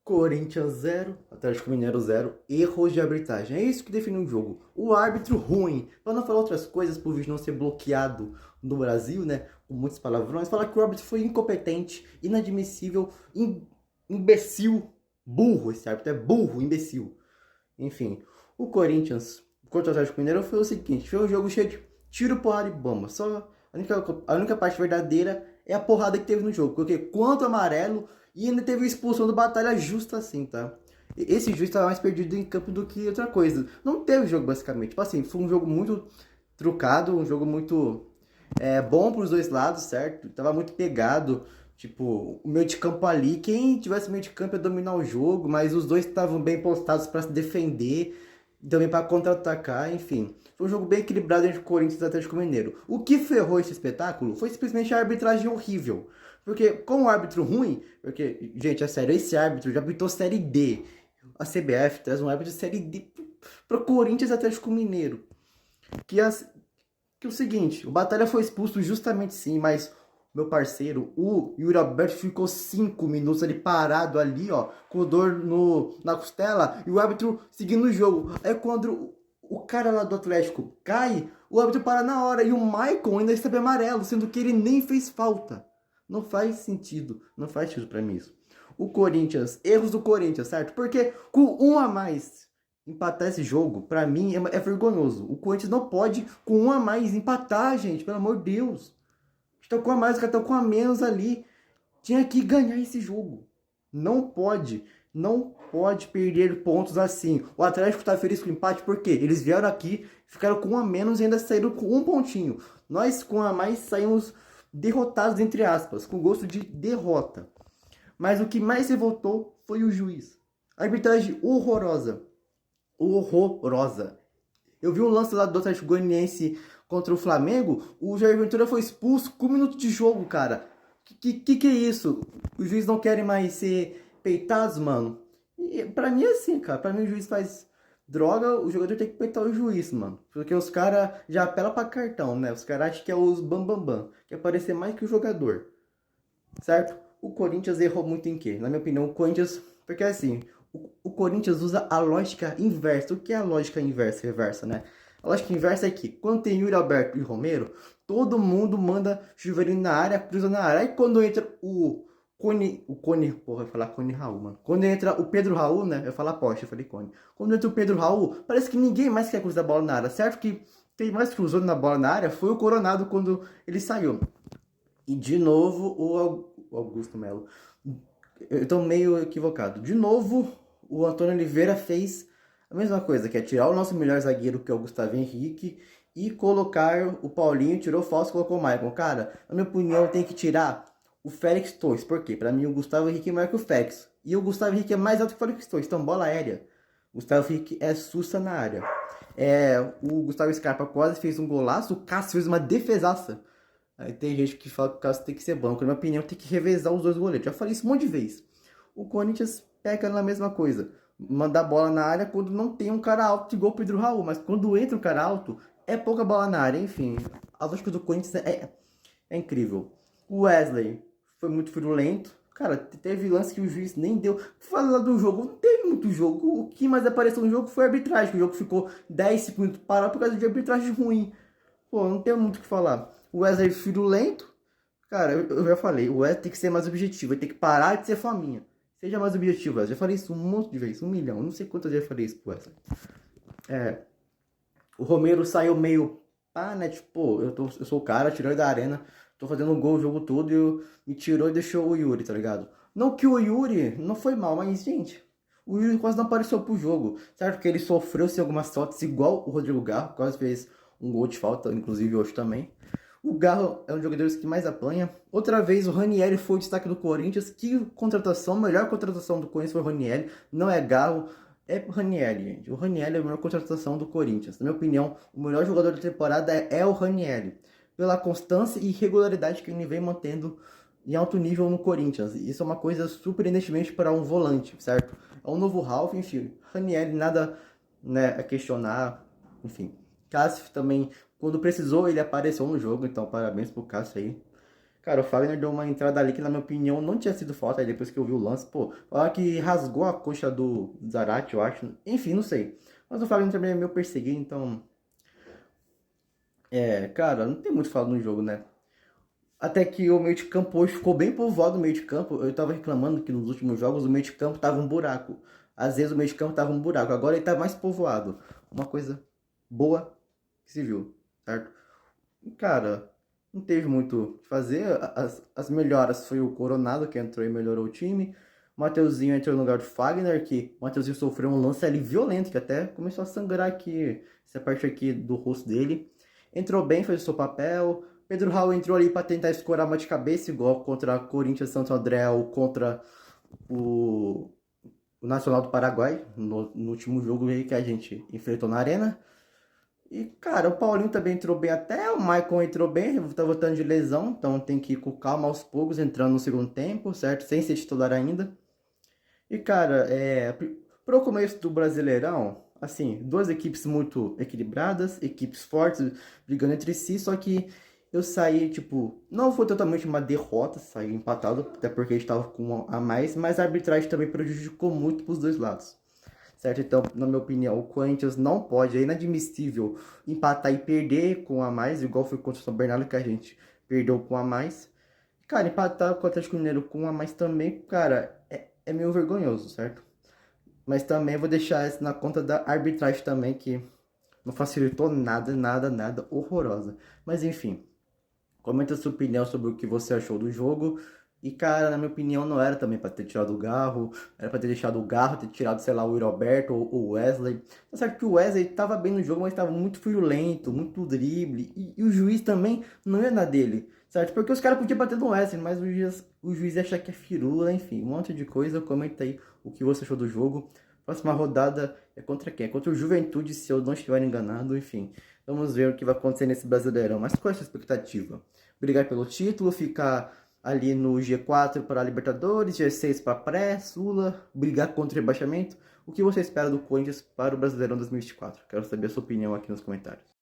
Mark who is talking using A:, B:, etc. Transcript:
A: Corinthians 0, Atlético Mineiro 0, erros de arbitragem. É isso que define um jogo. O árbitro ruim. Para não falar outras coisas, por vídeo não ser bloqueado no Brasil, né? Com muitos palavrões, falar que o árbitro foi incompetente, inadmissível, imbecil, burro. Esse árbitro é burro, imbecil. Enfim, o Corinthians contra o Atlético Mineiro foi o seguinte: foi um jogo cheio de tiro, porrada e bomba. Só a única parte verdadeira é a porrada que teve no jogo. Porque quanto amarelo e ainda teve a expulsão do Batalha justa assim, tá? Esse juiz estava mais perdido em campo do que outra coisa. Não teve jogo, basicamente. Tipo assim, foi um jogo muito trucado, um jogo muito bom para os dois lados, certo? Tava muito pegado. Tipo, o meio de campo ali, quem tivesse meio de campo ia dominar o jogo, mas os dois estavam bem postados para se defender, também para contra-atacar, enfim. Foi um jogo bem equilibrado entre o Corinthians e o Atlético Mineiro. O que ferrou esse espetáculo foi simplesmente a arbitragem horrível. Porque com o árbitro ruim, porque, gente, é sério, esse árbitro já apitou Série D. A CBF traz um árbitro de Série D pro Corinthians e Atlético Mineiro. Que, que é o seguinte, o Batalha foi expulso justamente sim, mas meu parceiro, o Yuri Alberto ficou 5 minutos ali parado ali, ó, com dor na costela, e o árbitro seguindo o jogo. Aí quando o cara lá do Atlético cai, o árbitro para na hora, e o Maicon ainda recebe amarelo, sendo que ele nem fez falta. Não faz sentido, não faz sentido pra mim isso. O Corinthians, erros do Corinthians, certo? Porque com um a mais empatar esse jogo, pra mim, é vergonhoso. O Corinthians não pode, com um a mais, empatar, gente. Pelo amor de Deus. Estão com a mais, os caras estão com a menos ali. Tinha que ganhar esse jogo. Não pode. Não pode perder pontos assim. O Atlético tá feliz com o empate porque eles vieram aqui, ficaram com um a menos e ainda saíram com um pontinho. Nós, com a mais, saímos derrotados, entre aspas, com gosto de derrota. Mas o que mais revoltou foi o juiz. A arbitragem horrorosa. Horrorosa. Eu vi um lance lá do Atlético Goianiense contra o Flamengo, o Jair Ventura foi expulso com um minuto de jogo, cara. Que é isso? Os juízes não querem mais ser peitados, mano? E pra mim é assim, cara. Pra mim o juiz faz droga, o jogador tem que peitar o juiz, mano. Porque os caras já apelam pra cartão, né? Os caras acham que é os bambambam, bam, bam, que é parecer mais que o jogador. Certo? O Corinthians errou muito em quê? Na minha opinião, o Corinthians... Porque assim, o Corinthians usa a lógica inversa. O que é a lógica inversa, reversa, né? A lógica inversa é que quando tem Yuri Alberto e Romero, todo mundo manda chuveirinho na área, cruza na área. Aí quando entra porra, eu ia falar Cone Raul, mano. Quando entra o Pedro Raul, né? Eu ia falar Porsche, eu falei Cone. Quando entra o Pedro Raul, parece que ninguém mais quer cruzar a bola na área. Certo que quem mais cruzou na bola na área foi o Coronado quando ele saiu. E de novo o Augusto Melo. Eu estou meio equivocado. De novo, o Antônio Oliveira fez a mesma coisa, que é tirar o nosso melhor zagueiro, que é o Gustavo Henrique, e colocar o Paulinho, tirou o Fausto e colocou o Maicon. Cara, na minha opinião, tem que tirar o Félix Torres. Por quê? Pra mim, o Gustavo Henrique é maior que o Félix. E o Gustavo Henrique é mais alto que o Félix Torres. Então, bola aérea. O Gustavo Henrique é sussa na área. O Gustavo Scarpa quase fez um golaço. O Cássio fez uma defesaça. Aí tem gente que fala que o Cássio tem que ser banco. Na minha opinião, tem que revezar os dois goleiros. Já falei isso um monte de vezes. O Corinthians peca na mesma coisa. Mandar bola na área quando não tem um cara alto igual o Pedro Raul. Mas quando entra um cara alto, é pouca bola na área. Enfim, a lógica do Corinthians é incrível. O Wesley foi muito virulento. Cara, teve lance que o juiz nem deu. Fala do jogo, não teve muito jogo. O que mais apareceu no jogo foi a arbitragem. O jogo ficou 10 segundos parado por causa de arbitragem ruim. Pô, não tem muito o que falar. O Wesley virulento. Cara, eu já falei, o Wesley tem que ser mais objetivo. Ele tem que parar de ser faminha. Seja mais objetivo, Wesley. Já falei isso um monte de vezes, 1 milhão. Não sei quantas vezes eu falei isso pro Wesley. O Romero saiu meio pá, né? Tipo, eu sou o cara, tirou ele da arena, tô fazendo um gol o jogo todo e me tirou e deixou o Yuri, tá ligado? Não que o Yuri não foi mal, mas, gente, o Yuri quase não apareceu pro jogo. Certo que ele sofreu sem algumas faltas, igual o Rodrigo Garro, quase fez um gol de falta, inclusive hoje também. O Garro é um dos jogadores que mais apanha. Outra vez, o Ranieri foi o destaque do Corinthians. Que contratação, melhor contratação do Corinthians foi o Ranieri, não é Garro. É o Ranieri, gente. O Ranieri é a melhor contratação do Corinthians. Na minha opinião, o melhor jogador da temporada é o Ranieri. Pela constância e regularidade que ele vem mantendo em alto nível no Corinthians. Isso é uma coisa surpreendentemente para um volante, certo? É um novo Ralf, enfim. Ranieri, nada, né, a questionar, enfim. Cássio também, quando precisou, ele apareceu no jogo, então parabéns pro Cássio aí. Cara, o Fagner deu uma entrada ali que, na minha opinião, não tinha sido falta. Aí depois que eu vi o lance, pô, falaram que rasgou a coxa do Zarate, eu acho. Enfim, não sei. Mas o Fagner também é meio perseguido, então. É, cara, não tem muito o que falar no jogo, né? Até que o meio de campo hoje ficou bem povoado o meio de campo. Eu tava reclamando que nos últimos jogos o meio de campo tava um buraco. Às vezes o meio de campo tava um buraco. Agora ele tá mais povoado. Uma coisa boa que se viu, certo? E, cara, não teve muito o que fazer. As melhoras foi o Coronado que entrou e melhorou o time. O Mateuzinho entrou no lugar do Fagner, que o Mateuzinho sofreu um lance ali violento, que até começou a sangrar aqui, essa parte aqui do rosto dele. Entrou bem, fez o seu papel. Pedro Raul entrou ali para tentar escorar uma de cabeça, igual contra Corinthians, Santo André ou contra o, o Nacional do Paraguai, no último jogo aí que a gente enfrentou na Arena. E, cara, o Paulinho também entrou bem até, o Maicon entrou bem, tá voltando de lesão, então tem que ir com calma aos poucos, entrando no segundo tempo, certo? Sem ser titular ainda. E, cara, pro começo do Brasileirão, assim, duas equipes muito equilibradas, equipes fortes, brigando entre si, só que eu saí, tipo, não foi totalmente uma derrota, saí empatado, até porque a gente tava com um a mais, mas a arbitragem também prejudicou muito pros dois lados. Certo? Então, na minha opinião, o Corinthians não pode, é inadmissível empatar e perder com a mais, igual foi contra o São Bernardo que a gente perdeu com a mais. Cara, empatar com o Atlético Mineiro com a mais também, cara, é meio vergonhoso, certo? Mas também vou deixar isso na conta da arbitragem também, que não facilitou nada, nada, nada, horrorosa. Mas enfim, comenta sua opinião sobre o que você achou do jogo. E, cara, na minha opinião, não era também pra ter tirado o Garro. Era pra ter deixado o Garro, ter tirado, sei lá, o Roberto ou o Wesley. Tá certo que o Wesley tava bem no jogo, mas tava muito friolento, muito drible. E o juiz também não ia na dele, certo? Porque os caras podiam bater no Wesley, mas o juiz ia achar que é firula, enfim, um monte de coisa. Comenta aí o que você achou do jogo. Próxima rodada é contra quem? É contra o Juventude, se eu não estiver enganado, enfim. Vamos ver o que vai acontecer nesse Brasileirão. Mas qual é a sua expectativa? Brigar pelo título, ficar ali no G4 para a Libertadores, G6 para a Pré, Sula, brigar contra o rebaixamento? O que você espera do Corinthians para o Brasileirão 2024? Quero saber a sua opinião aqui nos comentários.